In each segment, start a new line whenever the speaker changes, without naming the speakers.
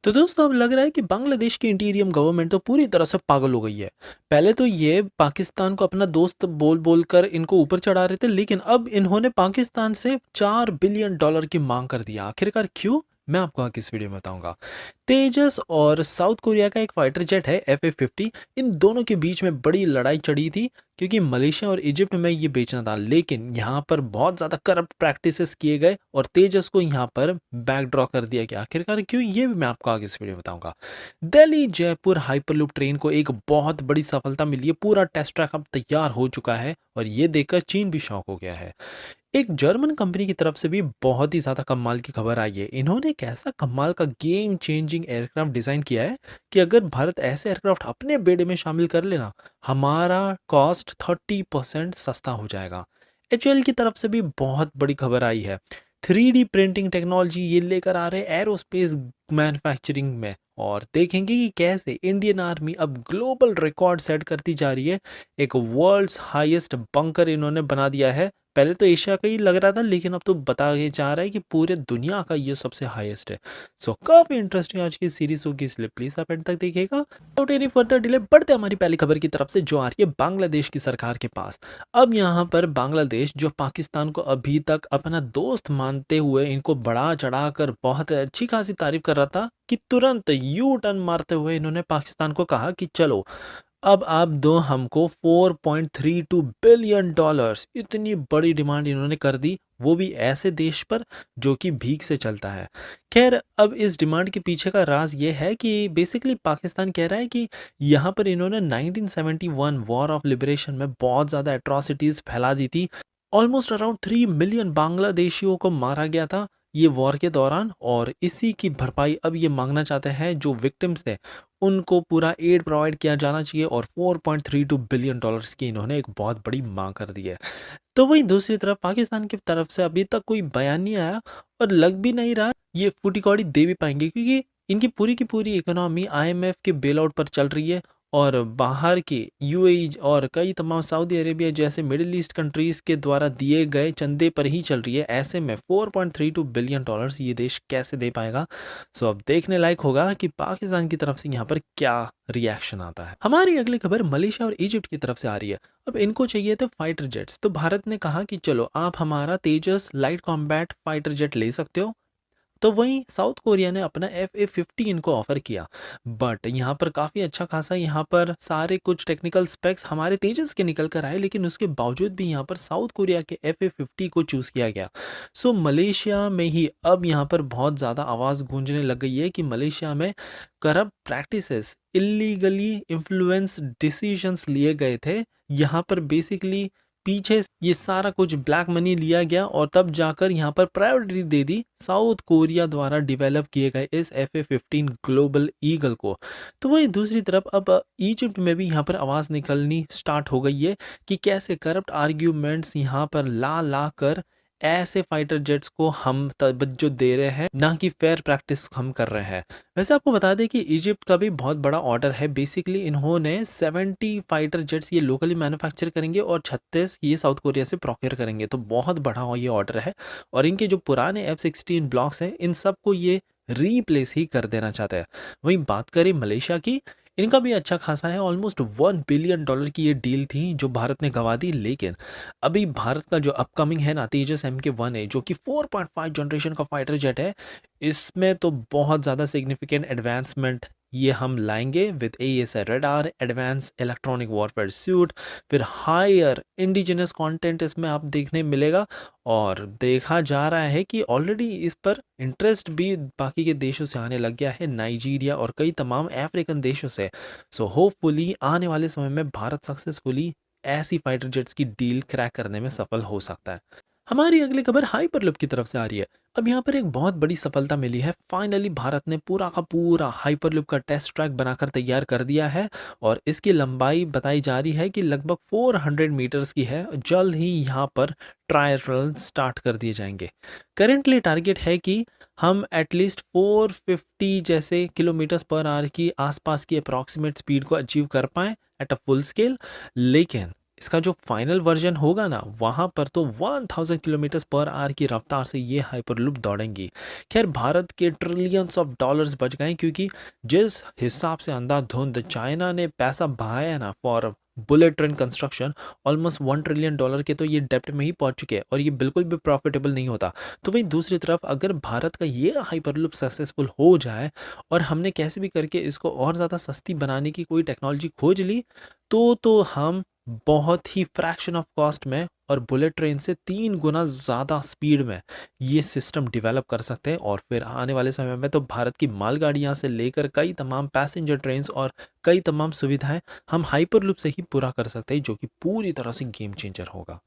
तो दोस्तों अब लग रहा है कि बांग्लादेश की इंटीरियम गवर्नमेंट तो पूरी तरह से पागल हो गई है। पहले तो ये पाकिस्तान को अपना दोस्त बोल बोल कर इनको ऊपर चढ़ा रहे थे, लेकिन अब इन्होंने पाकिस्तान से $4 बिलियन की मांग कर दिया। आखिरकार क्यों? मैं आपको आगे इस वीडियो में बताऊंगा। तेजस और साउथ कोरिया का एक फाइटर जेट है FA-50। इन दोनों के बीच में बड़ी लड़ाई चढ़ी थी क्योंकि मलेशिया और इजिप्ट में ये बेचना था, लेकिन यहाँ पर बहुत ज़्यादा करप्ट प्रैक्टिसेस किए गए और तेजस को यहाँ पर बैक ड्रॉ कर दिया गया। आखिरकार क्यों, ये भी मैं आपको आगे इस वीडियो में बताऊंगा। दिल्ली जयपुर हाइपरलूप ट्रेन को एक बहुत बड़ी सफलता मिली है। पूरा टेस्ट ट्रैक अब तैयार हो चुका है और ये देखकर चीन भी शॉक हो गया है। एक जर्मन कंपनी की तरफ से भी बहुत ही ज़्यादा कमाल की खबर आई है। इन्होंने एक ऐसा कमाल का गेम चेंजिंग एयरक्राफ्ट डिज़ाइन किया है कि अगर भारत ऐसे एयरक्राफ्ट अपने बेड़े में शामिल कर लेना, हमारा कॉस्ट 30% सस्ता हो जाएगा। HAL की तरफ से भी बहुत बड़ी खबर आई है। 3D प्रिंटिंग टेक्नोलॉजी ये लेकर आ रहे हैं एरोस्पेस मैन्युफैक्चरिंग में, और देखेंगे कि कैसे इंडियन आर्मी अब ग्लोबल रिकॉर्ड सेट करती जा रही है। एक वर्ल्ड्स हाईएस्ट बंकर इन्होंने बना दिया है। पहले तो एशिया का ही लग रहा था, लेकिन अब तो बता ये जा रहा है कि पूरे दुनिया का ये सबसे हाईएस्ट है। सो काफी इंटरेस्टिंग आज की सीरीज होगी, इसलिए प्लीज आप एंड तक देखिएगा। विदाउट एनी फर्दर डिले बढ़ते हमारी पहली खबर की तरफ से, जो आ रही है बांग्लादेश की सरकार के पास। अब यहाँ पर बांग्लादेश, जो पाकिस्तान को अभी तक अपना दोस्त मानते हुए इनको बढ़ा चढ़ा कर बहुत अच्छी खासी तारीफ कर रहा था, कि तुरंत यू टर्न मारते हुए इन्होंने पाकिस्तान को कहा कि चलो अब आप दो हमको $4.32 बिलियन। इतनी बड़ी डिमांड इन्होंने कर दी, वो भी ऐसे देश पर जो कि भीख से चलता है। खैर, अब इस डिमांड के पीछे का राज ये है कि बेसिकली पाकिस्तान कह रहा है कि यहाँ पर इन्होंने 1971 वॉर ऑफ लिबरेशन में बहुत ज़्यादा एट्रॉसिटीज़ फैला दी थी। ऑलमोस्ट अराउंड 3 मिलियन बांग्लादेशियों को मारा गया था ये वॉर के दौरान, और इसी की भरपाई अब ये मांगना चाहते हैं जो विक्टिम्स थे, उनको पूरा एड प्रोवाइड किया जाना चाहिए। और $4.32 बिलियन की इन्होंने एक बहुत बड़ी मांग कर दी है। तो वहीं दूसरी तरफ पाकिस्तान की तरफ से अभी तक कोई बयान नहीं आया, और लग भी नहीं रहा ये फूटी कौड़ी दे भी पाएंगे, क्योंकि इनकी पूरी की पूरी इकोनॉमी IMF के बेल आउट पर चल रही है, और बाहर के UAE और कई तमाम सऊदी अरेबिया जैसे मिडिल ईस्ट कंट्रीज़ के द्वारा दिए गए चंदे पर ही चल रही है। ऐसे में $4.32 बिलियन ये देश कैसे दे पाएगा? सो अब देखने लायक होगा कि पाकिस्तान की तरफ से यहाँ पर क्या रिएक्शन आता है। हमारी अगली खबर मलेशिया और इजिप्ट की तरफ से आ रही है। अब इनको चाहिए थे फाइटर जेट्स, तो भारत ने कहा कि चलो आप हमारा तेजस लाइट कॉम्बैट फाइटर जेट ले सकते हो। तो वहीं साउथ कोरिया ने अपना FA-50 इनको ऑफर किया, बट यहाँ पर काफ़ी अच्छा खासा यहाँ पर सारे कुछ टेक्निकल स्पेक्स हमारे तेजस के निकल कर आए, लेकिन उसके बावजूद भी यहाँ पर साउथ कोरिया के FA-50 को चूज़ किया गया। सो मलेशिया में ही अब यहाँ पर बहुत ज़्यादा आवाज़ गूंजने लग गई है कि मलेशिया में corrupt practices, illegally influence decisions लिए गए थे। यहाँ पर बेसिकली पीछे ये सारा कुछ ब्लैक मनी लिया गया, और तब जाकर यहाँ पर प्रायोरिटी दे दी साउथ कोरिया द्वारा डिवेलप किए गए इस FA-15 ग्लोबल ईगल को। तो वही दूसरी तरफ अब इजिप्ट में भी यहाँ पर आवाज़ निकलनी स्टार्ट हो गई है कि कैसे करप्ट आर्ग्यूमेंट्स यहाँ पर ला ला कर ऐसे फाइटर जेट्स को हम तवज्जो दे रहे हैं, ना कि फेयर प्रैक्टिस हम कर रहे हैं। वैसे आपको बता दें कि इजिप्ट का भी बहुत बड़ा ऑर्डर है। बेसिकली इन्होंने 70 फाइटर जेट्स ये लोकली मैन्युफैक्चर करेंगे और 36 ये साउथ कोरिया से प्रोक्योर करेंगे, तो बहुत बड़ा ये ऑर्डर है। और इनके जो पुराने F-16 ब्लॉक्स हैं, इन सबको ये रीप्लेस ही कर देना चाहता है। वहीं बात करें मलेशिया की, इनका भी अच्छा खासा है। ऑलमोस्ट $1 बिलियन की ये डील थी जो भारत ने गंवा दी, लेकिन अभी भारत का जो अपकमिंग है ना, तेजस MK-1 है, जो कि 4.5 जनरेशन का फाइटर जेट है, इसमें तो बहुत ज़्यादा सिग्निफिकेंट एडवांसमेंट ये हम लाएंगे with AESA radar, advance electronic warfare suit, फिर हायर इंडिजिनस कंटेंट इसमें आप देखने मिलेगा। और देखा जा रहा है कि ऑलरेडी इस पर इंटरेस्ट भी बाकी के देशों से आने लग गया है, नाइजीरिया और कई तमाम अफ्रीकन देशों से। सो होपफुली आने वाले समय में भारत सक्सेसफुली ऐसी फाइटर जेट्स की डील क्रैक करने में सफल हो सकता है। हमारी अगली खबर हाइपरलूप की तरफ से आ रही है। अब यहाँ पर एक बहुत बड़ी सफलता मिली है। फाइनली भारत ने पूरा का पूरा हाइपरलूप का टेस्ट ट्रैक बनाकर तैयार कर दिया है, और इसकी लंबाई बताई जा रही है कि लगभग 400 मीटर्स की है। जल्द ही यहाँ पर ट्रायल स्टार्ट कर दिए जाएंगे। करेंटली टारगेट है कि हम एटलीस्ट 450 जैसे किलोमीटर्स पर आवर की आसपास की अप्रॉक्सीमेट स्पीड को अचीव कर पाएँ एट अ फुल स्केल। लेकिन इसका जो फाइनल वर्जन होगा ना, वहाँ पर तो 1000 किलोमीटर पर आवर की रफ्तार से ये हाइपरलूप दौड़ेंगी। खैर भारत के ट्रिलियंस ऑफ डॉलर्स बच गए, क्योंकि जिस हिसाब से अंधाधुंध चाइना ने पैसा बहाया ना for bullet train construction, almost $1 trillion के तो ये डेप्ट में ही पहुंच चुके हैं, और ये बिल्कुल भी प्रॉफिटेबल नहीं होता। तो वहीं दूसरी तरफ अगर भारत का ये हाइपरलूप सक्सेसफुल हो जाए और हमने कैसे भी करके इसको और ज़्यादा सस्ती बनाने की कोई टेक्नोलॉजी खोज ली, तो हम बहुत ही फ्रैक्शन ऑफ कॉस्ट में और बुलेट ट्रेन से 3 गुना ज़्यादा स्पीड में ये सिस्टम डेवलप कर सकते हैं। और फिर आने वाले समय में तो भारत की मालगाड़ियाँ से लेकर कई तमाम पैसेंजर ट्रेन्स और कई तमाम सुविधाएं हम हाइपरलूप से ही पूरा कर सकते हैं, जो कि पूरी तरह से गेम चेंजर होगा।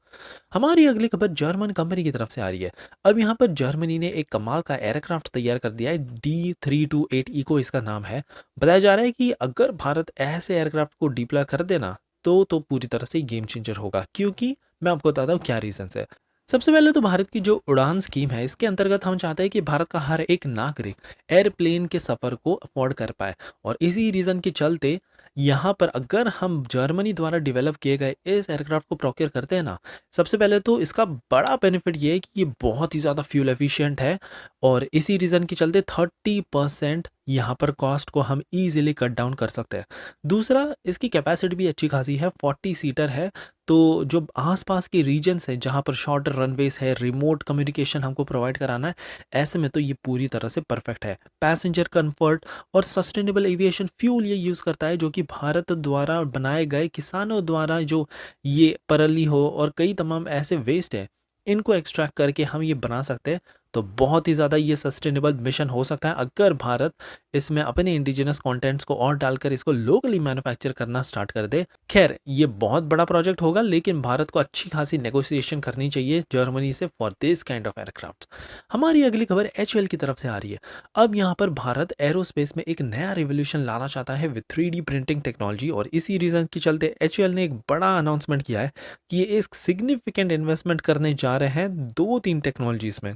हमारी अगली खबर जर्मन कंपनी की तरफ से आ रही है। अब यहाँ पर जर्मनी ने एक कमाल का एयरक्राफ्ट तैयार कर दिया है, D328 इको इसका नाम है। बताया जा रहा है कि अगर भारत ऐसे एयरक्राफ्ट को डिप्लॉय कर देना तो पूरी तरह से गेम चेंजर होगा, क्योंकि मैं आपको बताता हूँ क्या रीजंस है। सबसे पहले तो भारत की जो उड़ान स्कीम है, इसके अंतर्गत हम चाहते हैं कि भारत का हर एक नागरिक एयरप्लेन के सफ़र को अफोर्ड कर पाए, और इसी रीज़न के चलते यहाँ पर अगर हम जर्मनी द्वारा डेवलप किए गए इस एयरक्राफ्ट को प्रोक्योर करते हैं ना, सबसे पहले तो इसका बड़ा बेनिफिट ये है कि ये बहुत ही ज़्यादा फ्यूल एफिशिएंट है, और इसी रीज़न के चलते 30% यहाँ पर कॉस्ट को हम इजीली कट डाउन कर सकते हैं। दूसरा, इसकी कैपेसिटी भी अच्छी खासी है, 40 सीटर है। तो जो आसपास के रीजन्स हैं जहाँ पर शॉर्टर रनवेज है, रिमोट कम्युनिकेशन हमको प्रोवाइड कराना है, ऐसे में तो ये पूरी तरह से परफेक्ट है। पैसेंजर कंफर्ट और सस्टेनेबल एविएशन फ्यूल ये यूज़ करता है, जो कि भारत द्वारा बनाए गए किसानों द्वारा जो ये परली हो और कई तमाम ऐसे वेस्ट है, इनको एक्सट्रैक्ट करके हम ये बना सकते हैं। तो बहुत ही ज़्यादा ये सस्टेनेबल मिशन हो सकता है अगर भारत इसमें अपने इंडिजिनस कंटेंट्स को और डालकर इसको लोकली मैन्युफैक्चर करना स्टार्ट कर दे। खैर ये बहुत बड़ा प्रोजेक्ट होगा, लेकिन भारत को अच्छी खासी नेगोशिएशन करनी चाहिए जर्मनी से for this kind of aircraft. हमारी अगली खबर एचएएल की तरफ से आ रही है। अब यहाँ पर भारत एरोस्पेस में एक नया रिवोल्यूशन लाना चाहता है विद 3D प्रिंटिंग टेक्नोलॉजी, और इसी रीजन के चलते एचएएल ने एक बड़ा अनाउंसमेंट किया है कि ये एक सिग्निफिकेंट इन्वेस्टमेंट करने जा रहे हैं 2-3 टेक्नोलॉजीज में।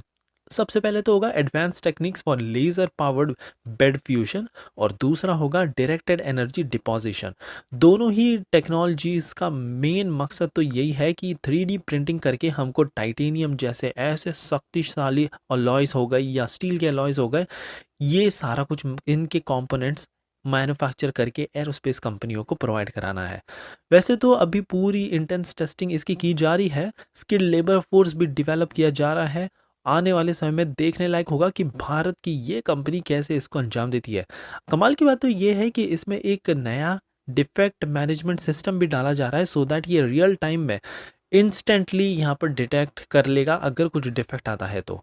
सबसे पहले तो होगा advance techniques for laser powered bed fusion, और दूसरा होगा डायरेक्टेड एनर्जी डिपोजिशन। दोनों ही टेक्नोलॉजीज का मेन मकसद तो यही है कि 3D प्रिंटिंग करके हमको टाइटेनियम जैसे ऐसे शक्तिशाली अलॉयज हो गए या स्टील के अलॉयज हो गए, ये सारा कुछ इनके कंपोनेंट्स मैन्युफैक्चर करके एरोस्पेस कंपनियों को प्रोवाइड कराना है। वैसे तो अभी पूरी इंटेंस टेस्टिंग इसकी की जा रही है, स्किल्ड लेबर फोर्स भी डेवलप किया जा रहा है। आने वाले समय में देखने लायक होगा कि भारत की ये कंपनी कैसे इसको अंजाम देती है। कमाल की बात तो ये है कि इसमें एक नया डिफेक्ट मैनेजमेंट सिस्टम भी डाला जा रहा है, सो दैट ये रियल टाइम में इंस्टेंटली यहाँ पर डिटेक्ट कर लेगा अगर कुछ डिफेक्ट आता है तो।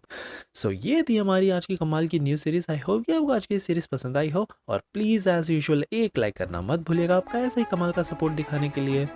सो ये थी हमारी आज की कमाल की न्यूज़ सीरीज। आई होप कि आपको आज की सीरीज पसंद आई हो, और प्लीज़ एज यूजुअल एक लाइक करना मत भूलिएगा आपका ऐसे ही कमाल का सपोर्ट दिखाने के लिए।